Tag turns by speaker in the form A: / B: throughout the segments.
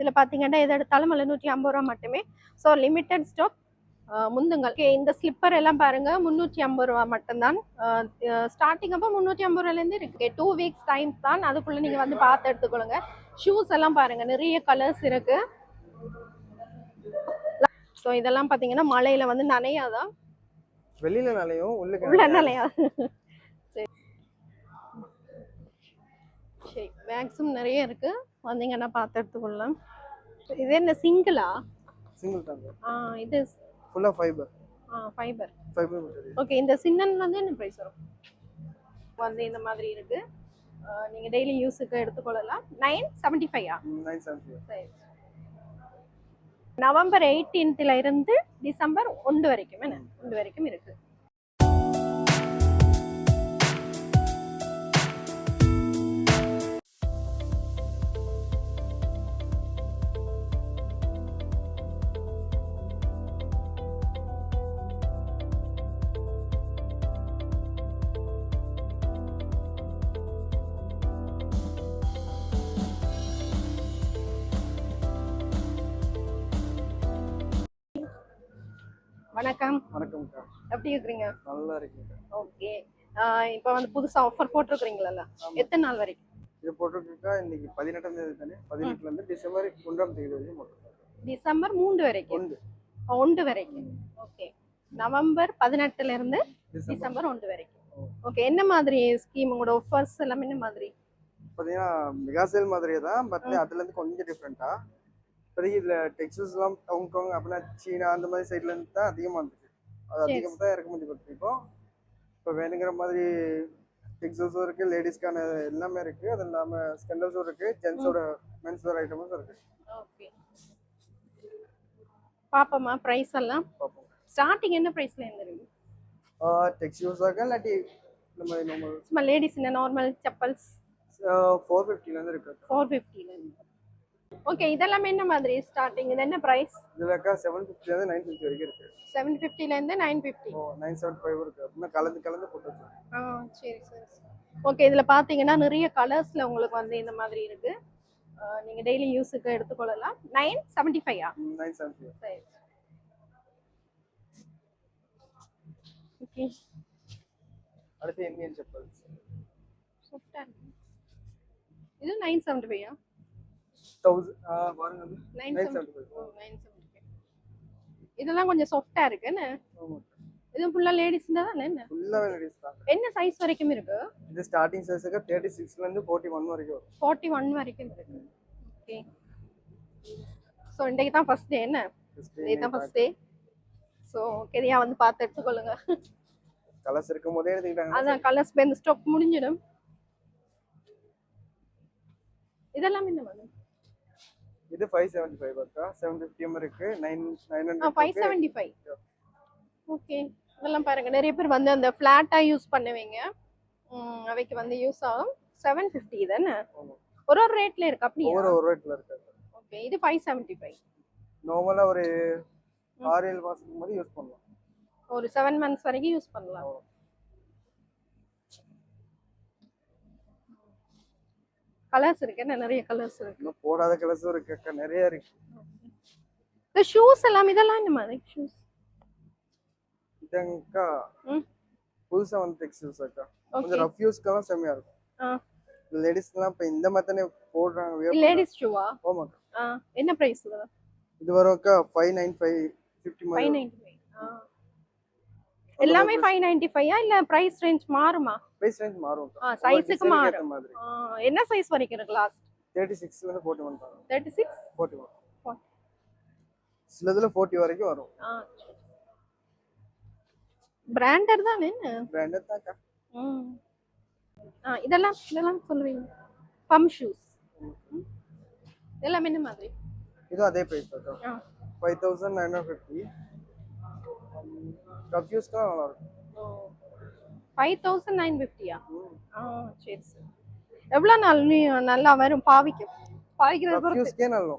A: இதில் பார்த்தீங்கன்னா எது எடுத்தாலும் 150 ரூபா மட்டுமே. So limited stock. முந்துங்கள். ஓகே, இந்த ஸ்லிப்பர் எல்லாம் பாருங்க 350 ரூபா மட்டும்தான். ஸ்டார்டிங் அப்போ 350 ரூபாயிலேருந்து இருக்கு. 2 வீக்ஸ் டைம் தான், அதுக்குள்ள நீங்க வந்து பார்த்து எடுத்துக்கொள்ளுங்க. ஷூஸ் எல்லாம் பாருங்க நிறைய கலர்ஸ் இருக்கு. ஸோ இதெல்லாம் பார்த்தீங்கன்னா மழையில வந்து நனையாதான்,
B: வெளியில நனையும்,
A: உள்ள நனையா. சரி, மேக்ஸிமம் நிறைய இருக்கு, வந்தீங்கன்னா பார்த்து எடுத்துக்கொள்ளலாம். இது என்ன சிங்கிளா?
B: சிங்கிள் தான்.
A: இது
B: ஃபுல்லா fibre.
A: Fibre.
B: Fibre material.
A: Okay, இந்த சின்னன் வந்து என்ன பிரைஸ் வரும்? வந்து இந்த மாதிரி இருக்கு. நீங்க டெய்லி யூஸுக்கு எடுத்துக்கொள்ளலாம். 975.
B: 975.
A: சரி. நவம்பர் 18ல இருந்து டிசம்பர் 1 வரைக்கும் என்ன 1 வரைக்கும் இருக்கு. வணக்கம்.
B: வணக்கம்க்கா.
A: எப்படி இருக்கீங்க?
B: நல்லா இருக்கீங்க.
A: ஓகே, இப்போ வந்து புதுசா ஆஃபர் போட்டுருக்கீங்களா? எத்தனை நாள் வரைக்கும்
B: இது போட்டுருக்கா? இன்னைக்கு 18ஆம் தேதி தானே. 18ல இருந்து டிசம்பர் 1ஆம் தேதி வரைக்கும் போட்டுருக்காங்க.
A: டிசம்பர் 3 வரைக்கும். 1 வரைக்கும். ஓகே, நவம்பர் 18ல இருந்து டிசம்பர் 1 வரைக்கும். ஓகே, என்ன மாதிரி ஸ்கீம், உங்களோட ஆஃபர்ஸ் எல்லாம் என்ன மாதிரி?
B: பார்த்தீங்கன்னா மெகா சேல் மாதிரியே தான், பட் அதுல இருந்து கொஞ்சம் டிஃப்ரெண்டா. இப்போதைக்கு இதுல டெக்ஸ்டைல்ஸ்லாம் ஹாங்காங் அப்படின்னா சீனா அந்த மாதிரி சைட்ல இருந்து தான் அதிகமாக இருந்துச்சு. அது அதிகமாக தான் இறக்குமதி பண்ணிருக்கோம். இப்போ வேணுங்கிற மாதிரி டெக்ஸ்டைல்ஸும் இருக்கு, லேடிஸ்க்கான எல்லாமே இருக்கு. அது இல்லாமல் ஸ்கெண்டல்ஸும் இருக்கு, ஜென்ஸோட மென்ஸ் வேர் ஐட்டமும் இருக்கு.
A: ஓகே, பாப்போமா பிரைஸ் எல்லாம்?
B: பார்ப்போம்.
A: ஸ்டார்டிங் என்ன பிரைஸ்ல இருந்து இருக்கு?
B: டெக்ஸ்டைல்ஸாக இல்லாட்டி இந்த மாதிரி நார்மல்
A: சும்மா லேடிஸ் இந்த நார்மல் செப்பல்ஸ்
B: 450ல இருந்து இருக்கு.
A: 450ல இருந்து. ஓகே, இதெல்லாம் என்ன மாதிரி ஸ்டார்டிங்? இது என்ன பிரைஸ்?
B: இதுலக்கா 750ல இருந்து 950 வரைக்கும் இருக்கு.
A: 750ல இருந்து 950.
B: 975 இருக்கு. அப்படின்னா கலந்து போட்டு வச்சிருக்கோம்.
A: சரி சரி. ஓகே, இதுல பாத்தீங்கன்னா நிறைய கலர்ஸ்ல உங்களுக்கு வந்து இந்த மாதிரி இருக்கு. நீங்க டெய்லி யூஸுக்கு எடுத்துக்கொள்ளலாம். 975.
B: 975.
A: சரி. ஓகே,
B: அடுத்து இந்தியன் செப்பல்ஸ்.
A: சூப்பரா இருக்கு. இது 975.
B: 1000 பாருங்க, 975.
A: 975. இதெல்லாம் கொஞ்சம் சாஃப்ட்டா இருக்கு என்ன?
B: ஆமா.
A: இது ஃபுல்லா லேடிஸ் தானே என்ன?
B: ஃபுல்லா லேடிஸ் தான்.
A: என்ன சைஸ் வரைக்கும் இருக்கு?
B: இது ஸ்டார்டிங் சைஸ்க்கு 36ல இருந்து 41 வரைக்கும் வரும்.
A: 41 வரைக்கும் இருக்கு. ஓகே, சோ இன்னைக்கு தான் ஃபர்ஸ்ட் டே என்ன? இன்னைக்கு தான் ஃபர்ஸ்ட் டே. சோ ஓகேயா, வந்து பார்த்து எடுத்துக்கொள்ளுங்க.
B: கலர்ஸ் இருக்கும்போதே எடுத்துக்கிட்டாங்க.
A: அதான் கலர்ஸ் இந்த ஸ்டாக் முடிஞ்சிடும். இதெல்லாம் என்ன பண்ணுங்க?
B: இது 575 இருக்கா? 750 இருக்கு, 900.
A: 575. ஓகே, இதெல்லாம் பாருங்க நிறைய பேர் வந்து அந்த ஃபிளாட்டா யூஸ் பண்ணுவீங்க, அவைக்கு வந்து யூஸ் ஆகும். 750 தானே? ஒரு ரேட்ல இருக்கு அப்படியே?
B: ஒரு ரேட்ல இருக்கு.
A: ஓகே, இது 575.
B: நார்மலா ஒரு 6-7 மாசத்துக்கு மாதிரி யூஸ் பண்ணலாம்.
A: ஒரு 7 months வரைக்கும் யூஸ் பண்ணலாம். கலர்ஸ் இருக்கு என்ன? நிறைய கலர்ஸ் இருக்கு.
B: இன்னும் போடாத கலர்ஸும் இருக்கு, நிறைய இருக்கு.
A: இந்த ஷூஸ் எல்லாம் இதெல்லாம் என்ன மாதிரி ஷூஸ்?
B: இதங்கா புதுசா வந்து டெக்ஸ்டைல்ஸ் அக்கா. கொஞ்சம் ரஃப் யூஸ்க்கெல்லாம் செமையா இருக்கும். லேடிஸ்லாம் இப்ப இந்த மாதிரி தானே போடுறாங்க.
A: லேடிஸ் ஷூவா?
B: ஆமா.
A: என்ன பிரைஸ்
B: இது வரும்க்கா? 595 50 மாதிரி.
A: 595. எல்லாமே 595 இல்ல பிரைஸ் ரேஞ்ச் மாறுமா?
B: பிரைஸ் ரேஞ்ச் மாறும்.
A: சைஸ்க்கு மாறும். என்ன சைஸ் வரைக்கும் இருக்கு லாஸ்ட்?
B: 36ல இருந்து 41 வரும்.
A: 36
B: 41. சிலதுல 40 வரைக்கும் வரும்.
A: பிராண்டட் தான் என்ன?
B: பிராண்டட் தான்க்கா.
A: இதெல்லாம் சொல்லுவீங்க. பம் ஷூஸ் இதெல்லாம் என்ன மாதிரி?
B: இது அதே பிரைஸ் தான். 5950. கன்ஃபியூஸ்டா நல்லா இருக்கும்.
A: 5950. சரி சரி. எவ்வளவு நாள் நீ நல்லா வரும் பாவிக்கிறது பொறுத்து?
B: ஃபியூஸ்க்கே நல்லா.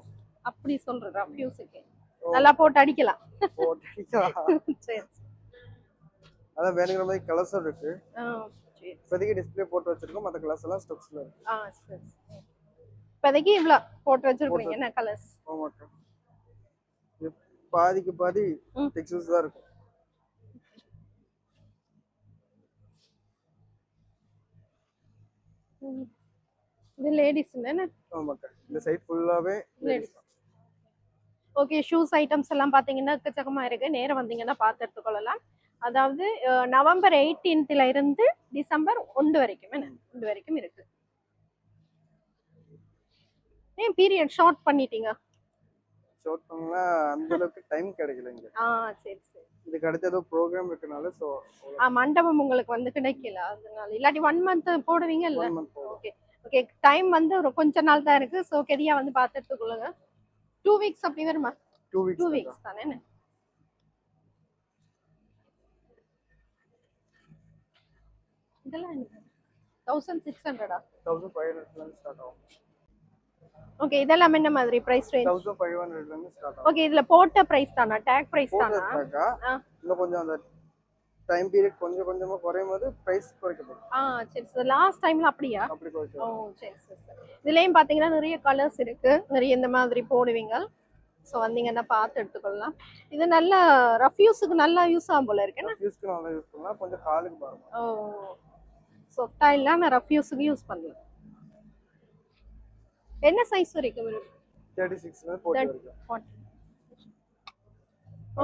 A: அப்படி சொல்றா? ஃபியூஸ்க்கே நல்லா போட்டு அடிக்கலாம். சரி.
B: அதான் வேணுங்கிற மாதிரி கலர்ஸ் இருக்கு.
A: சரி.
B: இப்போதைக்கு டிஸ்ப்ளே போட்டு வச்சிருக்கோம். மற்ற கலர்ஸ் எல்லாம் ஸ்டாக்ஸ்ல இருக்கு.
A: சரி. இப்போதைக்கு இவ்வளோ போட்டு வச்சிருக்கீங்க என்ன கலர்ஸ்?
B: ஆமாக்கா. இது பாதிக்கு பாதி
A: ம்.
B: டெக்ஸ்டைல்ஸ் தான் இருக்கும்.
A: இது லேடிஸ் தானே?
B: ஆமாக்கா. இந்த சைட் ஃபுல்லாவே
A: லேடிஸ். ஓகே, ஷூஸ் ஐட்டம்ஸ் எல்லாம் பார்த்தீங்கன்னா எக்கச்சக்கமா இருக்கு. நேரா வந்தீங்கன்னா பார்த்து எடுத்துக்கொள்ளலாம். அதாவது நவம்பர் 18ல இருந்து டிசம்பர் 1 வரைக்கும் என்ன 1 வரைக்கும் இருக்கு. ஏன் பீரியட் ஷார்ட் பண்ணிட்டீங்க?
B: ஷார்ட் பண்ணா அந்த அளவுக்கு டைம் கிடைக்கல இங்க.
A: சரி சரி.
B: இதுக்கு அடுத்து ஏதோ ப்ரோக்ராம் இருக்கனால சோ
A: மண்டபம் உங்களுக்கு வந்து கிடைக்கல அதனால. இல்லாட்டி 1 மந்த் போடுவீங்க இல்ல?
B: 1 மந்த் போகும்.
A: Okay okay. டைம் வந்து ஒரு கொஞ்ச நாள் தான் இருக்கு. ஸோ கெதியா வந்து பார்த்து எடுத்துக்கொள்ளுங்க. 2 வீக்ஸ் அப்படி வருமா?
B: 2
A: 2
B: வீக்ஸ்
A: வீக்ஸ் தானே என்ன? இதெல்லாம் என்ன 1600
B: 1500 ல இருந்து ஸ்டார்ட் ஆகும்.
A: ஓகே. இதெல்லாம் என்ன மாதிரி பிரைஸ் ரேஞ்ச்?
B: 1500 ல இருந்து ஸ்டார்ட் ஆகும்.
A: ஓகே. இதுல போட்ட பிரைஸ் தானா? டேக் பிரைஸ் தானா?
B: போட்டுட்டாக்கா இன்னும் கொஞ்சம் அந்த டைம் பீரியட் கொஞ்சம் கொஞ்சமா குறையும் போது பிரைஸ் குறைக்கப்படும்.
A: சரி சார். லாஸ்ட் டைம்ல அப்படியா?
B: அப்படி குறைச்சு.
A: சரி சார். இதுலயும் பாத்தீங்கன்னா நிறைய கலர்ஸ் இருக்கு. நிறைய இந்த மாதிரி போடுவீங்க. ஸோ வந்தீங்கன்னா பார்த்து எடுத்துக்கொள்ளலாம். இது நல்ல ரஃப் யூஸுக்கு நல்லா யூஸ் ஆகும் போல இருக்கு.
B: யூஸ்க்கு நல்லா யூஸ் பண்ணலாம். கொஞ்சம் காலுக்கு பாருங்க.
A: சாஃப்டா இல்ல ரஃப் யூஸுக்கு யூஸ் பண்ணலாம். என்ன சைஸ் வரைக்கும் வரும்?
B: 36 ல 40 வரைக்கும்.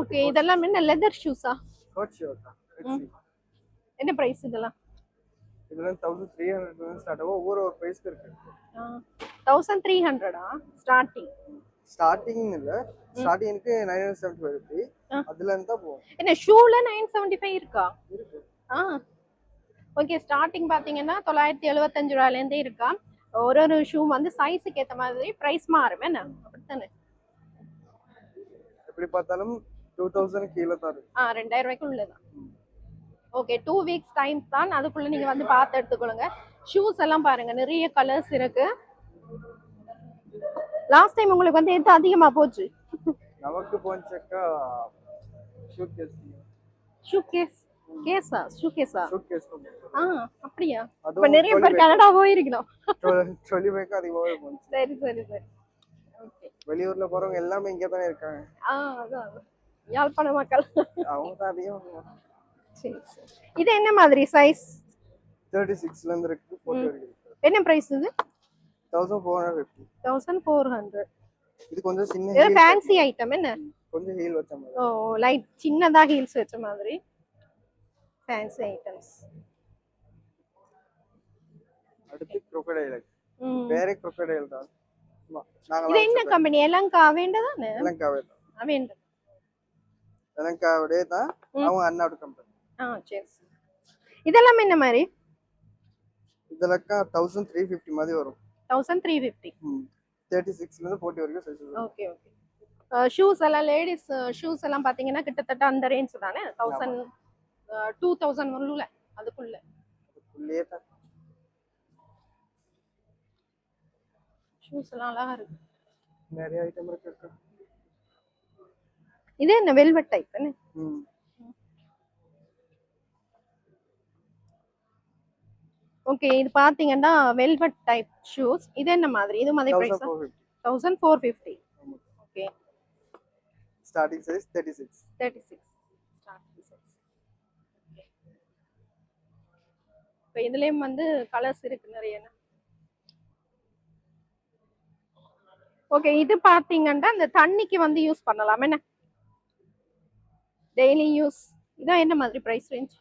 A: ஓகே. இதெல்லாம் என்ன லெதர் ஷூஸா?
B: ஹாட் ஷூட்டா.
A: என்ன பிரைஸ் இதெல்லாம்?
B: இதெல்லாம் 1300 ல இருந்து ஸ்டார்ட் ஆகும். ஒவ்வொரு பிரைஸ்க்கு இருக்கு.
A: 1300 ஸ்டார்டிங்.
B: ஸ்டார்டிங் இல்ல. ஸ்டார்டிங்க்கு 975 ரூபாய். அதுல இருந்து தான் போகும்.
A: என்ன ஷூல 975 இருக்கா?
B: இருக்கு.
A: ஓகே. ஸ்டார்டிங் பாத்தீங்கன்னா 975 ரூபாயில இருந்தே இருக்கா. ஒரு ஒரு ஷூ வந்து சைஸுக்கு ஏத்த மாதிரி பிரைஸ் மாறும் என்ன? அப்படித்தானே?
B: எப்படி பார்த்தாலும் 2000 கீழ தான் இருக்கு.
A: 2000 ரூபாய்க்கு உள்ளதான். ஓகே. 2 வீக்ஸ் டைம் தான். அதுக்குள்ள நீங்க வந்து பார்த்து எடுத்துக்கொள்ளுங்க. ஷூஸ் எல்லாம் பாருங்க நிறைய கலர்ஸ் இருக்கு. லாஸ்ட் டைம் உங்களுக்கு வந்து எது அதிகமா போச்சு?
B: நமக்கு போன்ச்சக்கா
A: ஷூகேஸ். கேஸா? ஷூகேஸா?
B: ஷூகேஸ்.
A: அப்படியா? அப்ப நிறைய பேர் கனடா போயிருக்கணும்.
B: ட்ராலி பேக் அதிகமாவே போச்சு.
A: சரி சரி சரி. ஓகே.
B: வெளியூர்ல போறவங்க எல்லாமே இங்க தான் இருக்காங்க.
A: அதான் யாழ்ப்பாண மக்கள்.
B: அவங்க தான் அதிகம்.
A: சரி சரி. இது என்ன மாதிரி சைஸ்?
B: 36 ல இருந்து இருக்கு 40 வரைக்கும்.
A: என்ன பிரைஸ் இது?
B: 1450.
A: 1400.
B: இது கொஞ்சம் சின்ன
A: இது ஃபேன்சி ஐட்டம் என்ன?
B: கொஞ்சம் ஹீல் வச்ச மாதிரி.
A: லைட் சின்னதா ஹீல்ஸ் வச்ச மாதிரி ஃபேன்சி ஐட்டம்ஸ்.
B: அடுத்து crocodile. வேற crocodile தான்.
A: இது என்ன கம்பெனி? எலங்கா வேண்டதானே?
B: எலங்காவே
A: தான். வேண்ட.
B: எலங்காவே தான். அவங்க அண்ணாவோட கம்பெனி.
A: சரி. இதெல்லாம் என்ன மாதிரி?
B: இதெல்லாம் 1350 மாதிரி வரும்.
A: 1350.
B: 36 ல இருந்து 40 வரைக்கும் சைஸ் வரும்.
A: Okay okay. ஷூஸ் எல்லாம் லேடிஸ் ஷூஸ் எல்லாம் பாத்தீங்கன்னா கிட்டத்தட்ட அந்த ரேஞ்ச் தானே? 1000 2000 உள்ளுல அதுக்குள்ள.
B: அதுக்குள்ளே தான்.
A: ஷூஸ் எல்லாம் அழகா இருக்கு.
B: நிறைய ஐட்டம் இருக்கு.
A: இது என்ன வெல்வெட் டைப் என்ன? ஓகே. இது பாத்தீங்கன்னா வெல்வெட் டைப் ஷூஸ். இது என்ன மாதிரி? இது மாதிரி price 1450. Okay.
B: Starting size 36.
A: 36 starting size. Okay. இப்போ இதுலயும் வந்து கலர்ஸ் இருக்கு நிறைய. ஓகே. இது பாத்தீங்கன்னா இந்த தண்ணிக்கு வந்து யூஸ் பண்ணலாம் என்ன? Daily use. இதான் என்ன மாதிரி பிரைஸ் ரேஞ்ச்?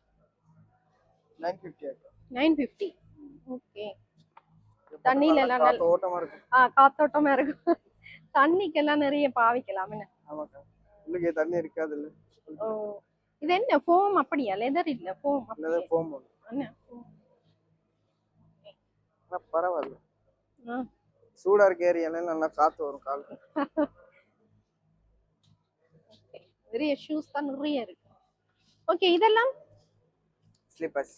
B: 950.
A: 950. ஓகே. தண்ணில எல்லாம்
B: காத்தோட்டமா இருக்கு.
A: காத்தோட்டமா இருக்கு. தண்ணிக்கு எல்லாம் நிறைய பாவிக்கலாம் என்ன?
B: ஆமாக்கா. உங்களுக்கு தண்ணி இருக்காது இல்ல.
A: இது என்ன ஃபோம் அப்படியா? லெதர் இல்ல ஃபோம்.
B: Leather foam.
A: என்ன?
B: பரவாயில்ல. சூடா இருக்க ஏரியால நல்லா காத்து வரும் காலுக்கு.
A: நிறைய ஷூஸ் தான் நிறைய இருக்கு. ஓகே. இதெல்லாம்
B: ஸ்லிப்பர்ஸ்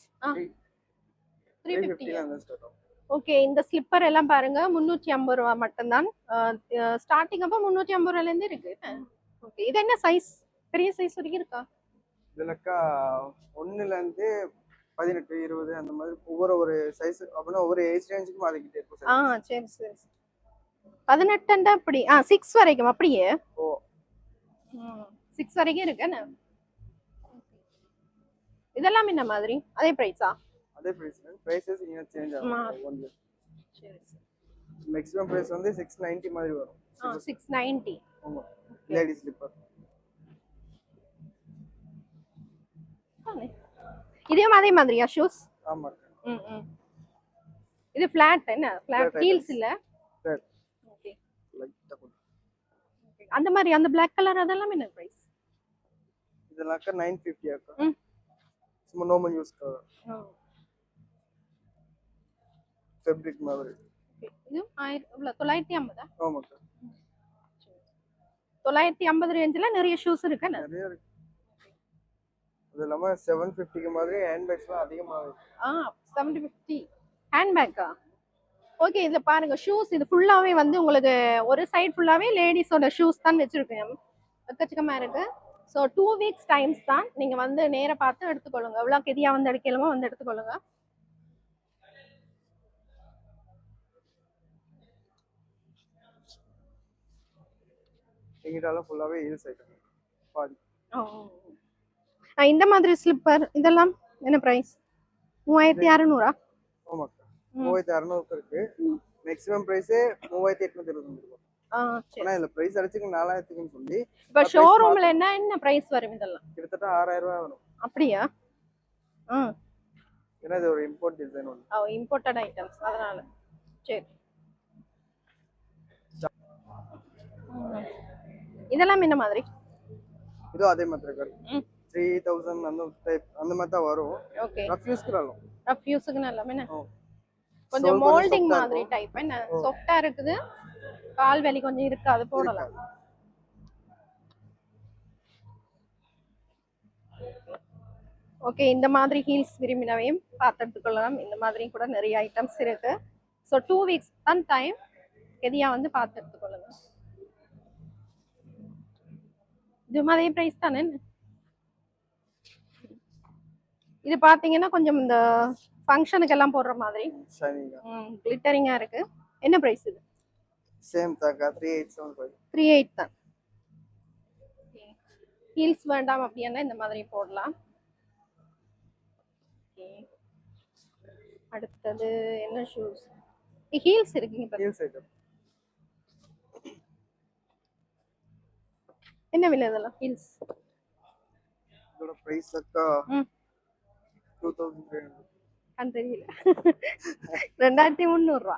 B: 350 ல இருந்து ஸ்டார்ட் ஆகும்.
A: ஓகே. இந்த ஸ்லிப்பர் எல்லாம் பாருங்க 350 ரூபாய் மட்டும் தான். ஸ்டார்டிங் அப்ப 350 ரூபாயில இருந்து இருக்கு. ஓகே. இது என்ன சைஸ்? பெரிய சைஸ் வரைக்கும் இருக்கா?
B: இதுலக்கா 1 ல இருந்து 18 20 அந்த மாதிரி ஒவ்வொரு சைஸ் அப்படினா ஒவ்வொரு ஏஜ் ரேஞ்சுக்கு மாறிக்கிட்டே இருக்கும்.
A: சரி சரி. 18 அப்படி 6 வரைக்கும் அப்படியே
B: ஓ
A: 6 வரைக்கும் இருக்கு என்ன? இதெல்லாம் என்ன மாதிரி அதே பிரைஸா?
B: அதே பிரைஸ் பிரைசஸ் இங்க சேஞ்ச்
A: ஆமா.
B: ஆகும் கொஞ்சம்.
A: சரி சரி.
B: மேக்ஸிமம் பிரைஸ் வந்து 690 மாதிரி வரும்.
A: 690.
B: ஆமா லேடி ஸ்லிப்பர்.
A: இதே மாதிரி மாதிரியா ஷூஸ்?
B: ஆமா
A: ம். இது ஃபிளாட் என்ன? ஃபிளாட் ஹீல்ஸ் இல்ல?
B: ஃபிளாட்.
A: ஓகே.
B: லைட்டா கொஞ்சம்.
A: அந்த மாதிரி அந்த Black கலர் அதெல்லாம் என்ன பிரைஸ்?
B: இதெல்லாம் 950 ஆக்கா.
A: ம்.
B: சும்மா நார்மல் யூஸ் கலர். ஃபேப்ரிக் மாதிரி.
A: இது 950.
B: ஆமாக்கா.
A: 950 ரேஞ்சில நிறைய ஷூஸ் இருக்கு என்ன?
B: நிறைய இருக்கு. அது இல்லாம 750க்கு மாதிரி ஹேண்ட்பேக்ஸ்லாம் அதிகமா இருக்கு.
A: 750 ஹேண்ட்பேக்கா? ஓகே. இதுல பாருங்க ஷூஸ் இது ஃபுல்லாவே வந்து உங்களுக்கு ஒரு சைடு ஃபுல்லாவே லேடிஸோட ஷூஸ் தான் வச்சிருக்கேன். எக்கச்சக்கமா இருக்கு. ஸோ 2 வீக்ஸ் டைம்ஸ் தான் நீங்க வந்து நேர பார்த்து எடுத்துக்கொள்ளுங்க. எவ்வளோ கெதியா வந்து எடுக்கலுமோ வந்து எடுத்துக்கொள்ளுங்க.
B: எங்கிட்டால ஃபுல்லாவே ஹீல்ஸ் ஐட்டம் பாதி.
A: இந்த மாதிரி ஸ்லிப்பர் இதெல்லாம் என்ன பிரைஸ்? 3600.
B: ஆமாக்கா 3600 இருக்கு. மேக்ஸிமம் பிரைஸே 3820 ரூபாய்.
A: சரி.
B: ஆனா இந்த பிரைஸ் அடிச்சுக்கு 4000க்குன்னு சொல்லி
A: இப்ப ஷோரூம்ல என்ன பிரைஸ் வரும் இதெல்லாம்?
B: கிட்டத்தட்ட 6000 ரூபாய் வரும்.
A: அப்படியா?
B: ஏன்னா இது ஒரு இம்போர்ட் டிசைன் ஒன்று.
A: இம்போர்ட்டட் ஐட்டம்ஸ் அதனால. சரி. இதெல்லாம் என்ன மாதிரி?
B: இது அதே மாதிரி இருக்கு. 3000 அந்த டைப் அந்த மாதிரி தான் வரும்.
A: ஓகே.
B: ரஃப் யூஸ்க்கு நல்லா.
A: ரஃப் யூஸ்க்கு நல்லா என்ன? கொஞ்சம் மோல்டிங் மாதிரி டைப் என்ன? சாஃப்ட்டா இருக்குது. கால் வலி கொஞ்சம் இருக்கு அது போடலாம். ஓகே. இந்த மாதிரி ஹீல்ஸ் விரும்பினவையும் பார்த்து எடுத்துக்கொள்ளலாம். இந்த மாதிரி கூட நிறைய ஐட்டம்ஸ் இருக்கு. ஸோ 2 வீக்ஸ் தான் டைம். எதையா வந்து பார்த்து எடுத்துக்கொள்ளுங்க. இது மாதிரி பிரைஸ் தானே? இது பாத்தீங்கன்னா கொஞ்சம் இந்த ஃபங்க்ஷனுக்கு எல்லாம் போடுற மாதிரி கிளிட்டரிங்கா இருக்கு. என்ன பிரைஸ் இது?
B: சேம் தாக்கா 3875.
A: 38 தான். ஹீல்ஸ் வேண்டாம் அப்படின்னா இந்த மாதிரி போடலாம். அடுத்தது என்ன ஷூஸ்? ஹீல்ஸ் இருக்குங்க.
B: ஹீல்ஸ் ஐட்டம்
A: என்ன விலை இதெல்லாம் ஹீல்ஸ்?
B: இதோட பிரைஸ் அக்கா 2300.
A: தெரியல. 2300 ரூபா.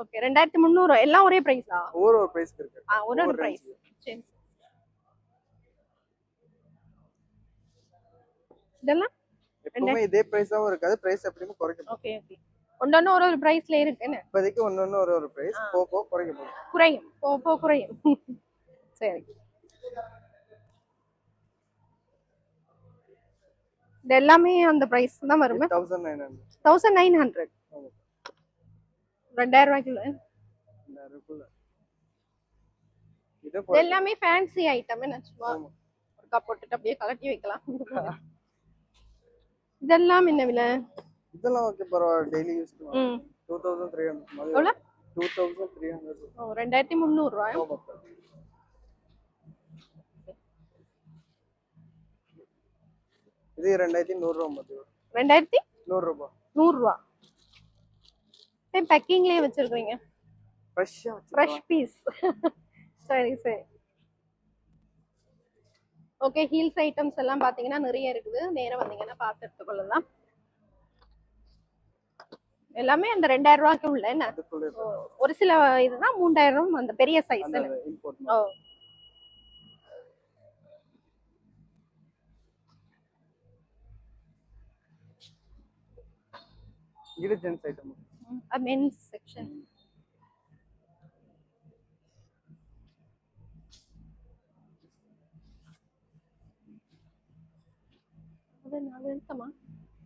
A: ஓகே 2300 எல்லாம் ஒரே பிரைஸா?
B: ஒரு பிரைஸ் இருக்கு.
A: ஒரு பிரைஸ். சரி. இதெல்லாம்
B: எப்பவுமே இதே பிரைஸாவும் இருக்காது. பிரைஸ் எப்படியுமே குறைக்கும்.
A: Okay okay. ஒண்ணொண்ணு ஒரு பிரைஸ்ல இருக்கு என்ன?
B: இப்போதைக்கு ஒண்ணொண்ணு ஒரு பிரைஸ் போக குறைக்கும்.
A: குறையும் போக குறையும். சரி. இது எல்லாமே அந்த பிரைஸ் தான் வரும்.
B: 1900.
A: 1900. 2000 ரூபாய்க்குள்ள. இது எல்லாமே ஃபேன்சி ஐட்டம் என்ன? சும்மா ஒரு கப் போட்டுட்டு அப்படியே கலட்டி வைக்கலாம். இதெல்லாம் என்ன விலை?
B: இதெல்லாம் ஓகே பரவாயில்லை. டெய்லி யூஸ் பண்ணுவோம். 2300 மாதிரி.
A: எவ்வளவு?
B: 2300.
A: 2300 ரூபாய்.
B: இது 2100 ரூபாய் மாதிரி.
A: 2100
B: ரூபாய்.
A: 100 ரூபாய். பேக்கிங்லயே வச்சிருக்கீங்க. Fresh piece. சரி சரி. ஓகே. ஹீல்ஸ் ஐட்டம்ஸ் எல்லாம் பாத்தீங்கன்னா நிறைய இருக்குது. நேரா வந்தீங்கன்னா பார்த்து எடுத்துக்கொள்ளலாம். எல்லாமே அந்த 2000 ரூபாய்க்கு உள்ள என்ன? ஒரு சில இதுதான் 3000 அந்த பெரிய சைஸ்.
B: இது ஜென்ஸ் ஐட்டம்.
A: Men's section. அது நான் எடுத்தமா?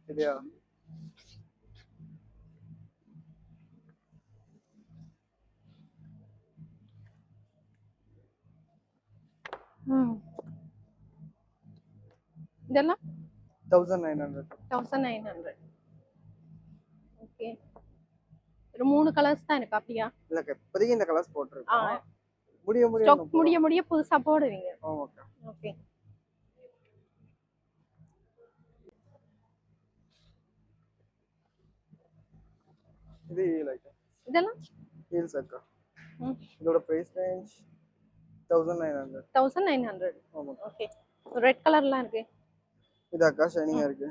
B: சரியா?
A: இதெல்லாம்
B: 1900.
A: 1900. ஓகே. ஒரு 3 கலர்ஸ் தான் இருக்கு அப்படியா?
B: இல்லக்கா இப்போதைக்கு இந்த கலர்ஸ்
A: ஆ
B: போட்டிருக்கோம். முடிய முடிய
A: ஸ்டாக்
B: இன்னும்
A: முடிய முடிய புதுசா போடுவீங்க.
B: ஆமாக்கா.
A: ஓகே.
B: இது லைக்
A: இதெல்லாம்
B: ஹீல்ஸ் அக்கா.
A: ம்
B: இதோட பிரைஸ் ரேஞ்ச் 1900.
A: 1900.
B: ஆமாக்கா.
A: ஓகே. ரெட் கலர்லாம் இருக்கு.
B: இது அக்கா ஷைனிங்கா இருக்கு.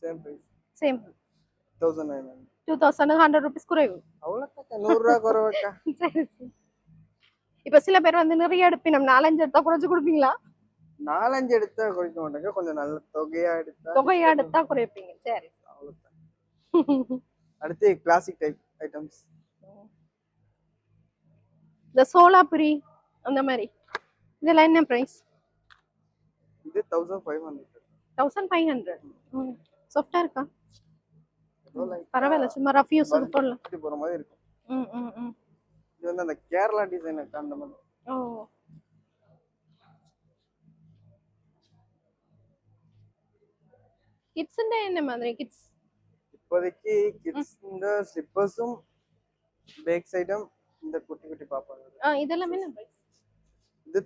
B: Same price
A: same
B: 1900.
A: 2100 ரூபீஸ் குறைவு.
B: அவ்வளோக்கா 100 ரூபா குறைவக்கா.
A: சரி சரி. இப்ப சில பேர் வந்து நிறைய எடுப்பினம் 4-5 எடுத்தா குறைச்சு கொடுப்பீங்களா?
B: 4-5 எடுத்தா குறைக்க மாட்டேங்க. கொஞ்சம் நல்ல தொகையா எடுத்தா
A: தொகையா எடுத்தா குறைப்பீங்க. சரி.
B: அவ்வளோதான். அடுத்து கிளாசிக் டைப் ஐட்டம்ஸ்.
A: இந்த சோலாபுரி அந்த மாதிரி இதெல்லாம் என்ன பிரைஸ்?
B: இது 1500.
A: 1500. சாஃப்டா இருக்கா?
B: ஏதோ லைக்
A: பரவாயில்ல, சும்மா ரஃப் யூஸுக்கு போடலாம்.
B: இப்படி போற மாதிரி இருக்கும்.
A: ம் ம் ம்.
B: இது வந்து அந்த கேரளா டிசைன் அக்கா அந்த மாதிரி.
A: ஓ. கிட்ஸ் என்ன மாதிரி கிட்ஸ்?
B: இப்போதைக்கு கிட்ஸ் இந்த ஸ்லிப்பர்ஸும் பேக் சைடும் இந்த குட்டி குட்டி பாப்பாங்க.
A: இதெல்லாம் என்ன பிரைஸ்?
B: இது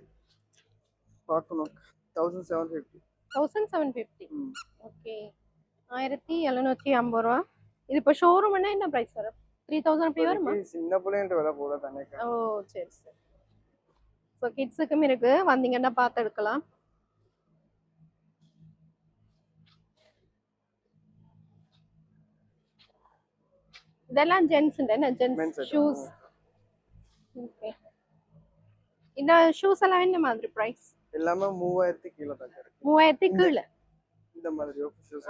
B: பார்க்கணும் 1750.
A: 1750. ஓகே. 1750 ரூபா. இது இப்போ ஷோரூம்னா என்ன பிரைஸ் வரும்? 3000 அப்படி வருமா?
B: சின்ன பிள்ளைன்ற விலை போல தானே.
A: ஓ சரி சரி. ஸோ கிட்ஸுக்கும் இருக்கு, வந்தீங்கன்னா பார்த்து எடுக்கலாம். இதெல்லாம் ஜென்ஸ் என்ன ஜென்ஸ் ஷூஸ். ஓகே. இந்த ஷூஸ் எல்லாம் என்ன மாதிரி பிரைஸ்?
B: எல்லாமே 3000 கீழ தான் இருக்கு.
A: 3000 கீழ
B: இந்த மாதிரி ஷூஸ்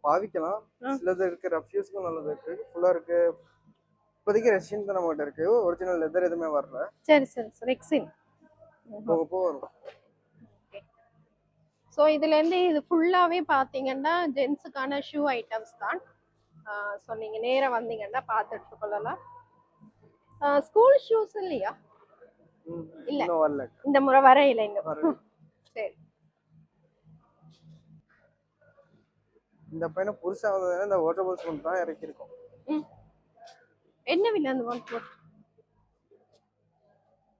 B: பாவிக்கலாம். சிலது இருக்கு, ரஃப் யூஸ்க்கும் நல்லது இருக்கு, ஃபுல்லா இருக்கு. இப்போதைக்கு ரஷ்யன் தான் நம்மகிட்ட இருக்கு, ஒரிஜினல் லெதர் எதுவுமே வரல.
A: சரி சரி சரி. ரெக்ஸின்
B: போக போக வரும்.
A: ஸோ இதுல இருந்து இது ஃபுல்லாவே பாத்தீங்கன்னா ஜென்ஸுக்கான ஷூ ஐட்டம்ஸ் தான். ஸோ நீங்க நேரா வந்தீங்கன்னா பார்த்து எடுத்துக்கொள்ளலாம். ஸ்கூல் ஷூஸ் இல்லையா? இல்ல,
B: இன்னும் வரல.
A: இந்த முறை வரையில இன்னும். சரி.
B: இந்த பையனை புதுசா வந்ததுன்னா இந்த வாட்டர் பால்ஸ் ஒன்று தான் இறக்கி இருக்கோம்.
A: என்ன விலை அந்த வாட்டர்?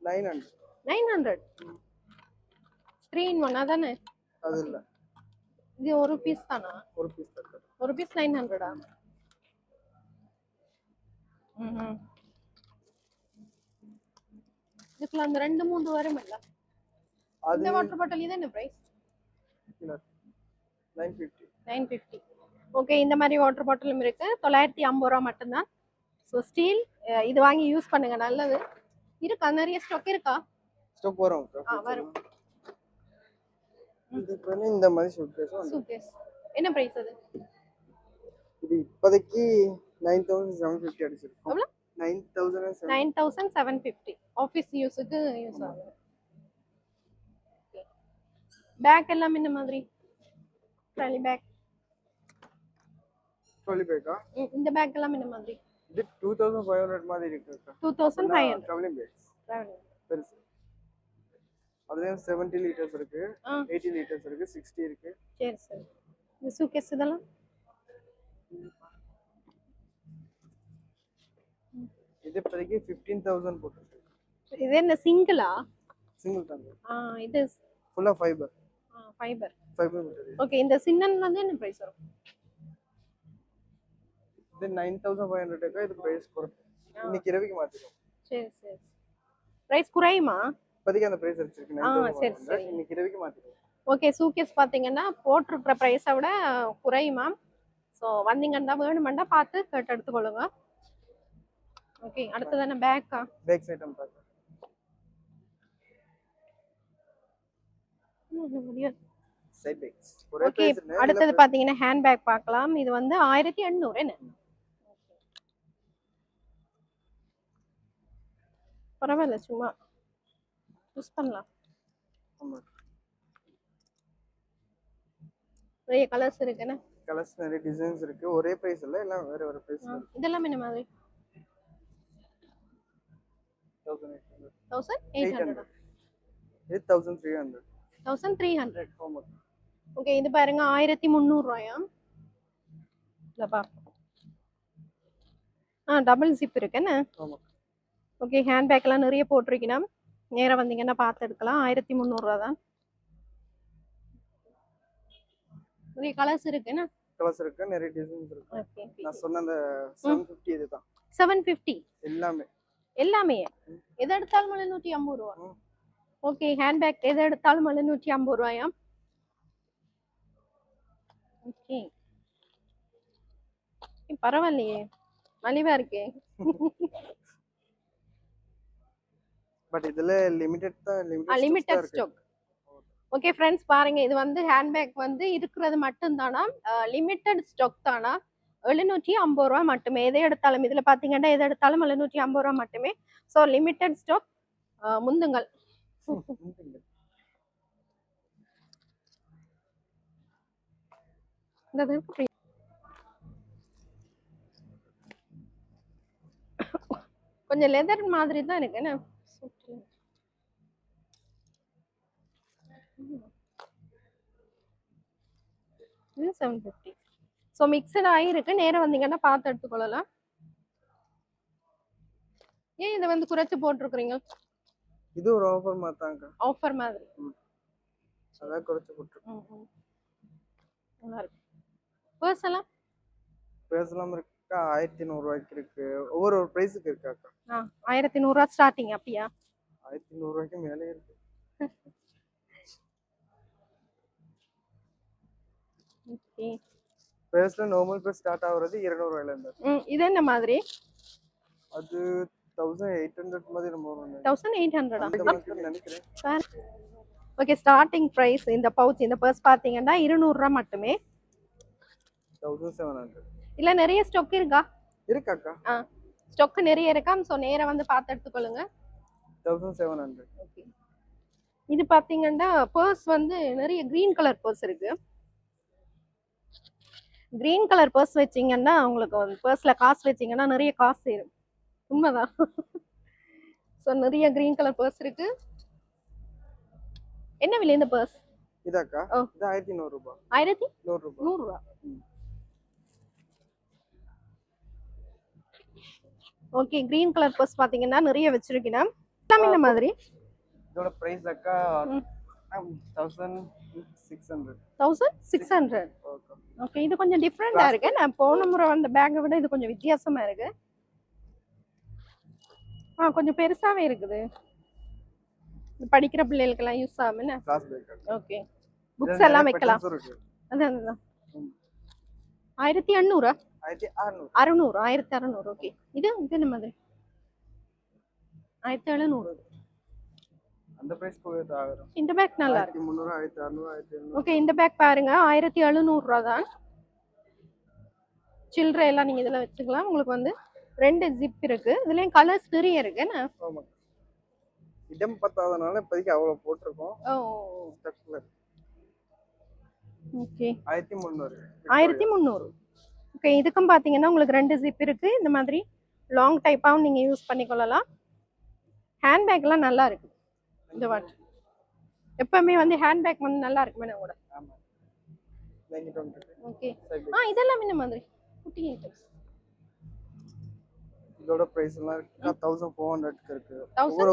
B: 900.
A: 900. 3 in 1 அதானே?
B: அது இல்ல,
A: இது ஒரு பீஸ் தானா?
B: ஒரு பீஸ் தான்.
A: ஒரு பீஸ் 900. இதுக்குள்ள அந்த 2-3 வரும் இல்ல? இந்த வாட்டர் பாட்டில் இது என்ன பிரைஸ்?
B: 950.
A: 950. ஓகே. இந்த மாதிரி வாட்டர் பாட்டிலும் இருக்கு. 950 ரூபா மட்டும்தான். ஸோ ஸ்டீல் இது வாங்கி யூஸ் பண்ணுங்க, நல்லது. இருக்கா நிறைய ஸ்டாக் இருக்கா?
B: ஸ்டாக் வரும்.
A: வரும்.
B: இது பண்ணி இந்த மாதிரி
A: சூட்கேஸ் என்ன பிரைஸ் அது?
B: இது இப்போதைக்கு 9750 அடிச்சிருக்கோம்.
A: எவ்வளவு?
B: 9750.
A: ஆபீஸ் யூஸ்க்கு யூஸ் ஆகும். பேக் எல்லாம் என்ன மாதிரி? Trolley bag.
B: ட்ராலி பேக்கா?
A: இந்த பேக் எல்லாம் என்ன மாதிரி?
B: இது 2500 மாதிரி இருக்கு அக்கா.
A: 2500.
B: Travelling bags. பெருசு. அதுல 70 லிட்டர்ஸ் இருக்கு, 80 லிட்டர்ஸ் இருக்கு, 60 இருக்கு.
A: சரி சரி. இந்த சூட்கேஸ் இதெல்லாம்
B: இது இப்போதைக்கு 15000 போட்டுருக்கு.
A: இது என்ன சிங்கிளா?
B: சிங்கிள் தான்.
A: இது
B: ஃபுல்லா ஃபைபர்.
A: ஃபைபர்.
B: மெட்டீரியல்.
A: ஓகே. இந்த சின்னன் வந்து என்ன பிரைஸ் வரும்?
B: இது 9500 அக்கா. இது பிரைஸ் குறைக்கும். இன்னைக்கு இரவுக்கு மாத்திரும்.
A: சரி சரி. பிரைஸ் குறையுமா?
B: இப்போதைக்கு அந்த பிரைஸ் வச்சிருக்கு 9500.
A: சரி சரி.
B: இன்னைக்கு இரவுக்கு மாத்திரும்.
A: ஓகே. சூட்கேஸ் பாத்தீங்கன்னா போட்டிருக்கிற பிரைஸை விட குறையுமா? ஸோ வந்தீங்கன்னா வேணுமெண்டா பார்த்து கேட்டு எடுத்துக்கொள்ளுங்க. ஓகே. அடுத்ததான பேக்கா?
B: பேக் ஐட்டம் பாருங்க. Side bags.
A: ஓகே. அடுத்தது பாத்தீங்கன்னா ஹேண்ட் பேக் பார்க்கலாம். இது வந்து 1800 என்ன? பரவாயில்ல, சும்மா யூஸ் பண்ணலாம். நிறைய கலர்ஸ் இருக்குன்னு.
B: கலர்ஸ் நிறைய டிசைன்ஸ் இருக்கு. ஒரே பிரைஸ் இல்ல, எல்லாம் வேற வேற பிரைஸ் இருக்கு.
A: இதெல்லாம் என்ன மாதிரி? 1800.
B: இது 1300.
A: 1300.
B: ஆமா.
A: ஓகே. இது பாருங்க 1300 ரூபாயா? இல்ல பா. டபுள் ஜிப் இருக்கு என்ன?
B: ஆமா.
A: ஓகே, ஹேண்ட்பேக்லாம் நிறைய போட்டிருக்கணும். நேரா வந்தீங்கன்னா பார்த்து எடுக்கலாம். 1300 ரூபா தான். நிறைய கலர்ஸ் இருக்கு என்ன?
B: கலர்ஸ் இருக்கு, நிறைய டிசைன்ஸ் இருக்கு.
A: ஓகே.
B: நான் சொன்ன அந்த 750 இதுதான்
A: 750
B: எல்லாமே.
A: எல்லாமே எது எடுத்தாலும் 750 ரூபா.
B: ம்.
A: ஓகே, ஹேண்ட்பேக் எது எடுத்தாலும் 750 ரூபாயா? ஓகே, பரவாயில்லையே, மலிவா இருக்கே.
B: பட் இதுல லிமிட்டட் தான்,
A: limited
B: limited
A: stock. Okay friends, பாருங்க இது வந்து ஹேண்ட்பேக் வந்து இருக்கிறது மட்டும் தானா, லிமிட்டட் ஸ்டாக் தானா, 750 ரூபா மட்டுமே. எதை எடுத்தாலும் இதுல பாத்தீங்கன்னா எதை எடுத்தாலும் 750 ரூபா மட்டுமே. ஸோ லிமிட்டட் ஸ்டாக், முந்துங்கள். கொஞ்சம் லெதர் மாதிரி தான் இருக்கு என்ன? இது 750. ஸோ மிக்சட் ஆகிருக்கு. நேரம் வந்தீங்கன்னா பார்த்து எடுத்துக்கொள்ளலாம். ஏன் இதை வந்து குறைச்சு போட்டிருக்கிறீங்க?
B: இது ஒரு ஆஃபர் மாத்தாங்க.
A: ஆஃபர் மாதிரி.
B: அதான் குறைச்சு போட்டுருக்கோம்.
A: நல்லா இருக்கு. பர்ஸ் எல்லாம்
B: பேசலாம் இருக்கா, 1100 ரூபாய்க்கு இருக்கு. ஒவ்வொரு பிரைஸுக்கு இருக்காக்கா.
A: 1100 ரூபா ஸ்டார்டிங் அப்படியா?
B: 1100 ரூபாய்க்கு மேலே இருக்கு.
A: ஓகே.
B: பேஸ்ல நார்மல் பேஸ் ஸ்டார்ட் ஆகுறது 200 ரூபாயில இருந்து.
A: இது என்ன மாதிரி?
B: அது 1800 மாதிரி நம்ம வரும்.
A: 1800
B: நினைக்கிறேன்.
A: ஓகே, ஸ்டார்டிங் பிரைஸ் இந்த பவுச் இந்த பர்ஸ் பாத்தீங்கன்னா 200 ரூபாய் மட்டுமே.
B: 1700.
A: இல்ல நிறைய ஸ்டாக் இருக்கா?
B: இருக்காக்கா.
A: ஸ்டாக் நிறைய இருக்கா. சோ நேரா வந்து பார்த்து எடுத்துக்கொள்ளுங்க.
B: 1700.
A: ஓகே. இது பாத்தீங்கன்னா பர்ஸ் வந்து நிறைய கிரீன் கலர் பர்ஸ் இருக்கு. கிரீன் கலர் பர்ஸ் வச்சீங்கன்னா உங்களுக்கு வந்து பர்ஸ்ல காசு வச்சீங்கன்னா நிறைய காசு சேரும். உண்மைதான். ஸோ நிறைய கிரீன் கலர் பர்ஸ் இருக்கு. என்ன விலை இந்த பர்ஸ்?
B: இதாக்கா, இது 1100 ரூபாய். 1100 ரூபாய்.
A: 100 ரூபாய். ஓகே, கிரீன் கலர் பர்ஸ் பாத்தீங்கன்னா நிறைய வச்சிருக்கேன். இந்த மாதிரி
B: இதோட பிரைஸ் அக்கா 1600.
A: 1600. ஓகே, இது கொஞ்சம் டிஃபரெண்டா இருக்கு. நான் போன முறை வந்த பேக்கை விட இது கொஞ்சம் வித்தியாசமா இருக்கு. கொஞ்சம் பெருசாவே இருக்குது. படிக்கிற பிள்ளைகளுக்கு எல்லாம் யூஸ் ஆகும் என்ன? ஓகே, புக்ஸ் எல்லாம் வைக்கலாம். அதான் 1800. 1600. ஓகே, இது என்ன மாதிரி? 1700.
B: அந்த பிரைஸ் போகுது ஆகும்.
A: இந்த பேக் நல்லா இருக்கு.
B: 1300, 1600, 1700.
A: ஓகே, இந்த பேக் பாருங்க 1700 ரூபா தான். சில்லறை எல்லாம் நீங்க இதெல்லாம் வச்சுக்கலாம். உங்களுக்கு வந்து 2 ஜிப் இருக்கு. இதுலயும் கலர்ஸ் நிறைய இருக்கு என்ன?
B: ஆமா. இடம் பத்தாதனால இப்போதைக்கு அவ்வளவு போட்டிருக்கோம்.
A: ஓகே,
B: 1300.
A: 1300. ஓகே, இதுக்கும் பாத்தீங்கன்னா உங்களுக்கு 2 ஜிப் இருக்கு. இந்த மாதிரி லாங் டைப்பாவும் நீங்க யூஸ் பண்ணிக்கொள்ளலாம். ஹேண்ட்பேக் எல்லாம் நல்லா இருக்கு. இந்த வாட் எப்பவுமே வந்து ஹேண்ட்பேக் வந்து நல்லா இருக்கு மேடம் கூட.
B: ஆமா.
A: ஓகே. இதெல்லாம் இந்த மாதிரி குட்டி ஐட்டம்ஸ்.
B: இதோட பிரைஸ் எல்லாம் 1400 இருக்கு.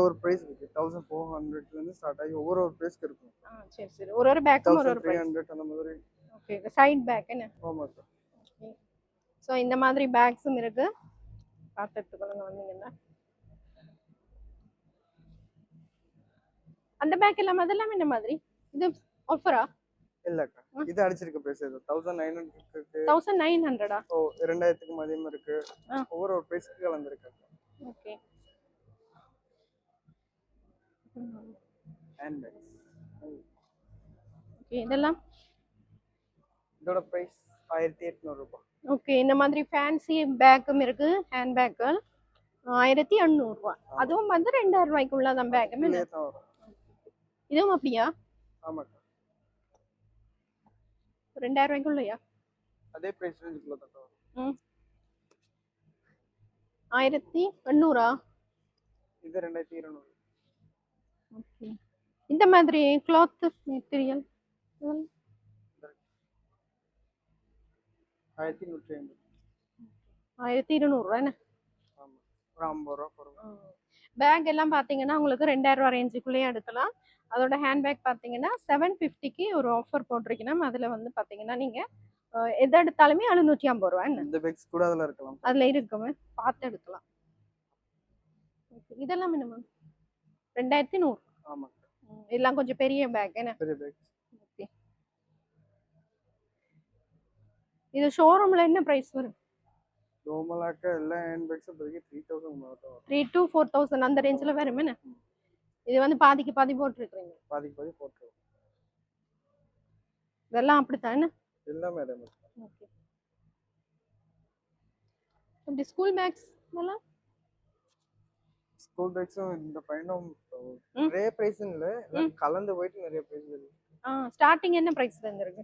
B: ஒரு பிரைஸ் இருக்கு. 1400 ல இருந்து ஸ்டார்ட் ஆகி ஒரு பிரைஸ்க்கு இருக்கும்.
A: சரி சரி. ஒரு பேக்கும் ஒரு பிரைஸ்.
B: 300 அந்த மாதிரி.
A: ஓகே, சைடு பேக் என்ன?
B: ஆமா சார்.
A: ஓகே. சோ இந்த மாதிரி பேக்ஸும் இருக்கு. பார்த்து எடுத்துக்கோங்க வந்தீங்கன்னா. அந்த பேக் எல்லாம் அதெல்லாம் இந்த மாதிரி. இது ஆஃபரா?
B: இல்லக்கா, இது அடிச்சிருக்க பிரைஸ் இது 1900 இருக்கு.
A: 1900
B: ஓ 2000 க்கு மதியம் இருக்கு. ஒவ்வொரு பிரைஸ்க்கு கலந்திருக்கு.
A: ஓகே.
B: Hand bags.
A: ஓகே, இதெல்லாம்
B: இதோட பிரைஸ் 1800 ரூபாய்.
A: ஓகே, இந்த மாதிரி ஃபேன்சி பேக்கும் இருக்கு. ஹேண்ட் பேக்குகள் 1800 ரூபாய். அதுவும் வந்து 2000 ரூபாய்க்குள்ள தான் பேக். இதுவும் அப்படியா?
B: ஆமாக்கா.
A: 2000 ரூபாய்க்குள்ளயா?
B: அதே பிரைஸ் ரேஞ்சுக்குள்ள தான் வரும்.
A: 1800.
B: இது 2200.
A: ஓகே. இந்த மாதிரி கிளாத் மெட்டீரியல்
B: 1150.
A: 1200 ரூபாய் என்ன?
B: ஒரு 50 ரூபா போறோம்.
A: பேக் எல்லாம் பாத்தீங்கன்னா உங்களுக்கு 2000 ரூபா ரேஞ்சுக்குள்ளேயே எடுக்கலாம். அதோட ஹேண்ட் பேக் பாத்தீங்கன்னா 750க்கு ஒரு ஆஃபர் போட்டிருக்கணும். அதுல வந்து பாத்தீங்கன்னா நீங்க எது எடுத்தாலுமே 750 ரூபா என்ன
B: இந்த பேக்ஸ் கூட அதுல இருக்கலாம்.
A: அதுல இருக்குமே பார்த்து எடுக்கலாம். இதெல்லாம் என்ன மேம் 2100.
B: ஆமா,
A: எல்லாம் கொஞ்சம் பெரிய பேக் என்ன.
B: பெரிய பேக்ஸ்.
A: Okay. இது ஷோரூம்ல என்ன பிரைஸ் வரும்?
B: நார்மலாக்க எல்லா ஹேண்ட் பேக்ஸும் இப்போதைக்கு 3000 மேல தான் வரும்.
A: 3 to 4000 அந்த ரேஞ்சில வரும் என்ன. இது வந்து பாதிக்கு பாதி போட்டுருக்கீங்க.
B: பாதிக்கு பாதி போட்டுருவோம்.
A: இதெல்லாம் அப்படித்தானே
B: எல்லாமே அதே மாதிரி.
A: ஓகே. அப்படி ஸ்கூல் பேக்ஸ் இதெல்லாம்
B: ஸ்கூல் பேக்ஸும் இந்த பையனும் நிறைய பிரைஸ் இல்ல, எல்லாம் கலந்து போயிட்டு நிறைய பிரைஸ் இருக்கு.
A: ஸ்டார்டிங் என்ன பிரைஸ்ல இருந்து இருக்கு?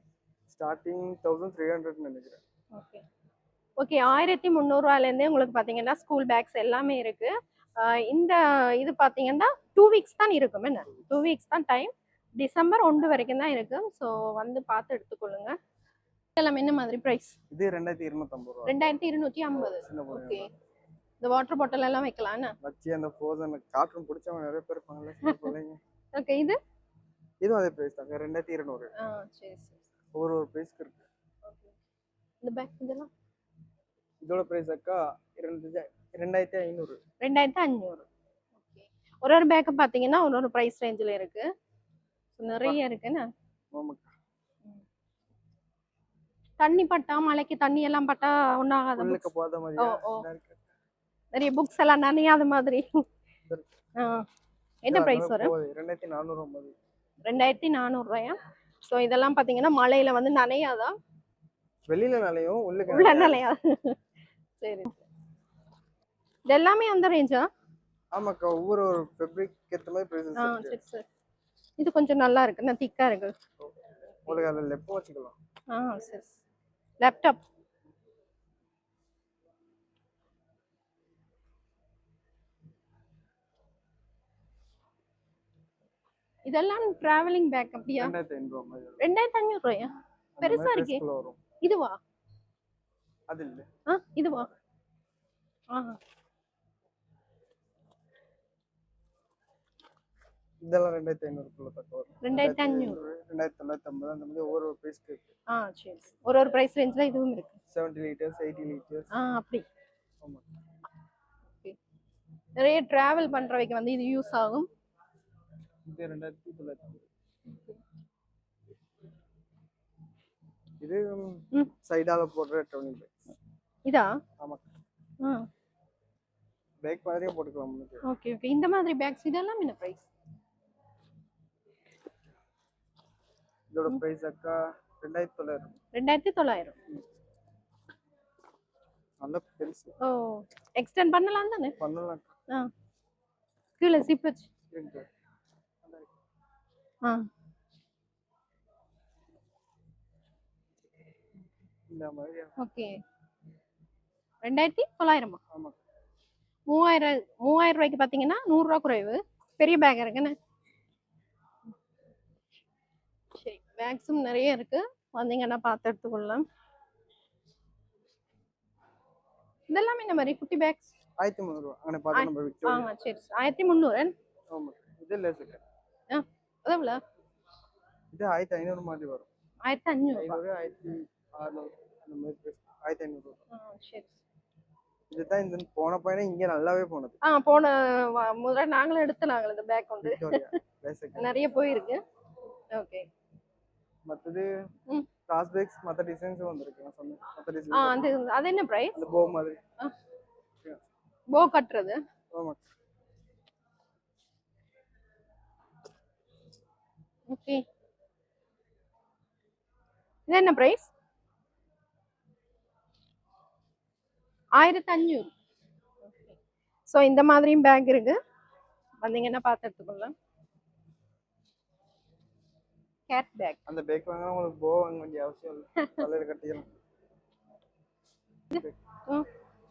B: ஸ்டார்டிங் 1300 நினைக்கிறேன்.
A: Okay okay. 1300 ரூபாயில இருந்தே உங்களுக்கு பாத்தீங்கன்னா ஸ்கூல் பேக்ஸ் எல்லாமே இருக்கு. இந்த இது பாத்தீங்கன்னா 2 வீக்ஸ் தான் இருக்கும் என்ன. 2 வீக்ஸ் தான் டைம். டிசம்பர் 1 வரைக்கும் தான் இருக்கு. ஸோ வந்து பார்த்து எடுத்துக்கொள்ளுங்க. இதெல்லாம் என்ன மாதிரி பிரைஸ்?
B: இது 2250 ரூபா.
A: 2250.
B: சின்ன
A: ஓகே.
B: பொண்ணு
A: இந்த வாட்டர் பாட்டில் எல்லாம் வைக்கலாம் என்ன.
B: வச்சு அந்த ஃப்ரோசன் கார்ட்டூன் பிடிச்சவங்க நிறைய பேர் இருப்பாங்கல்ல சின்ன பிள்ளைங்க.
A: ஓகே.
B: இதுவும் அதே பிரைஸ் தாங்க 2200.
A: சரி சரி.
B: ஒரு பிரைஸ்க்கு இருக்கு.
A: ஓகே. இந்த பேக் இதெல்லாம்
B: இதோட பிரைஸ் அக்கா 2500.
A: 2500. ஓகே. ஒரு பேக் பாத்தீங்கன்னா ஒரு பிரைஸ் ரேஞ்சில இருக்கு. நிறைய இருக்குன்னு.
B: ஆமாக்கா.
A: தண்ணி பட்டா மழைக்கு தண்ணி எல்லாம் பட்டா ஒண்ணாகாத
B: உள்ளுக்கு போகாத மாதிரி.
A: நிறைய புக்ஸ் எல்லாம் நனையாத மாதிரி. என்ன பிரைஸ் வரும்?
B: 2400.
A: 2400 ரூபாயா? ஸோ இதெல்லாம் பாத்தீங்கன்னா மழையில வந்து நனையாதா?
B: வெளியில நனையும்,
A: உள்ள நனையாது. சரி. இது எல்லாமே அந்த ரேஞ்சா?
B: ஆமாக்கா, ஒவ்வொரு ஃபேப்ரிக் ஏத்த மாதிரி பிரைஸஸ் இருக்கு.
A: சரி சரி. இது கொஞ்சம் நல்லா இருக்கு, நான் திக்கா இருக்கு.
B: உங்களுக்கு அதுல லெப் வச்சுக்கலாம்.
A: சரி. லேப்டாப் இதெல்லாம் டிராவலிங் பேக் அப்படியா?
B: 2500 மாதிரி.
A: 2500 ரூபாயா? பெருசா இருக்கே. இதுவா?
B: அது இல்ல.
A: இதுவா?
B: இதெல்லாம் 2500 குள்ள தக்க வரும்.
A: 2500,
B: 2950 அந்த மாதிரி ஒவ்வொரு பிரைஸ்க்கு இருக்கு.
A: சரி. ஒரு பிரைஸ் ரேஞ்ச்ல இதுவும் இருக்கு.
B: 70 லிட்டர்ஸ், 80 லிட்டர்ஸ்.
A: அப்படி.
B: ஆமா.
A: நிறைய டிராவல் பண்றவைக்கு வந்து இது யூஸ் ஆகும்.
B: இது 2900. இது சைடால போடுற ட்ராவலிங் பேக்.
A: இதா?
B: ஆமா. பேக் மாதிரியே போட்டுக்கலாம்.
A: Okay okay. இந்த மாதிரி பேக்ஸ் இதெல்லாம் என்ன பிரைஸ்?
B: இதோட பிரைஸ் அக்கா 2900.
A: 2900.
B: நல்ல பெருசு.
A: எக்ஸ்டெண்ட் பண்ணலாம் தானே?
B: பண்ணலாம்.
A: கீழ ஜிப் வச்சு.
B: இந்த மாதிரி.
A: ஓகே. 2900.
B: ஆமா.
A: 3000 ரூபாய்க்கு பாத்தீங்கன்னா 100 ரூபாய் குறைவு. பெரிய பேக் இருக்குன்னு. சரி. பேக்ஸும் நிறைய இருக்கு. வந்தீங்கன்னா பார்த்து எடுத்துக்கொள்ளலாம். இதெல்லாம் என்ன மாதிரி குட்டி பேக்ஸ்?
B: 1300 ரூபாய். அங்க பாத்து நம்ம விக்கிறோம்.
A: சரி. 1300.
B: ஆமா. இது லேசுக்கு.
A: எவ்வளவு?
B: இது 1500 மாதிரி வரும்.
A: 1500.
B: 1600 அந்த மாதிரி பிரைஸ். 1500.
A: சரி.
B: இதுதான் இந்த போன பையனே இங்க நல்லாவே போனது.
A: போன முதல்ல நாங்களும் எடுத்தனாங்க இந்த பேக் வந்து. நிறைய போயிருக்கு. ஓகே.
B: மத்தது கிளாஸ் பேக்ஸ் மத்த டிசைன்ஸ் வந்திருக்கு. நான் சொன்னேன் மத்த டிசைன்.
A: அது என்ன பிரைஸ்?
B: அந்த போ மாதிரி.
A: போ கட்டறது.
B: ஆமா.
A: ஓகே. இது என்ன பிரைஸ்? 1500. ஸோ இந்த மாதிரியும் பேக் இருக்கு. வந்தீங்கன்னா பார்த்து எடுத்துக்கொள்ளலாம். Gate back.
B: அந்த பேக் வாங்கினா உங்களுக்கு போ வாங்க வேண்டிய அவசியம் இல்லை. தலையில கட்டிக்கலாம்.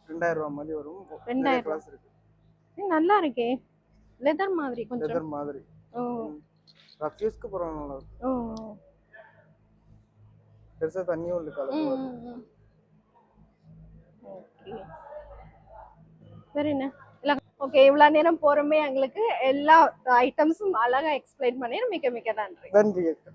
B: 2000 ரூபாய் மாதிரி வரும். 2000 கிளாஸ் இருக்கு.
A: இது நல்லா இருக்கே. லெதர் மாதிரி கொஞ்சம்.
B: லெதர் மாதிரி. ரஃப்யூஸ்க்கு போறோம் நல்லா இருக்கும். பெருசா தண்ணியும் இல்ல கலந்து வரும்.
A: ஓகே. வேற என்ன? ஓகே, இவ்வளவு நேரம் பொறுமையா எங்களுக்கு எல்லா ஐட்டம்ஸும் அழகா எக்ஸ்பிளைன் பண்ணி மிக்க மிக்க நன்றி.
B: நன்றி அக்கா.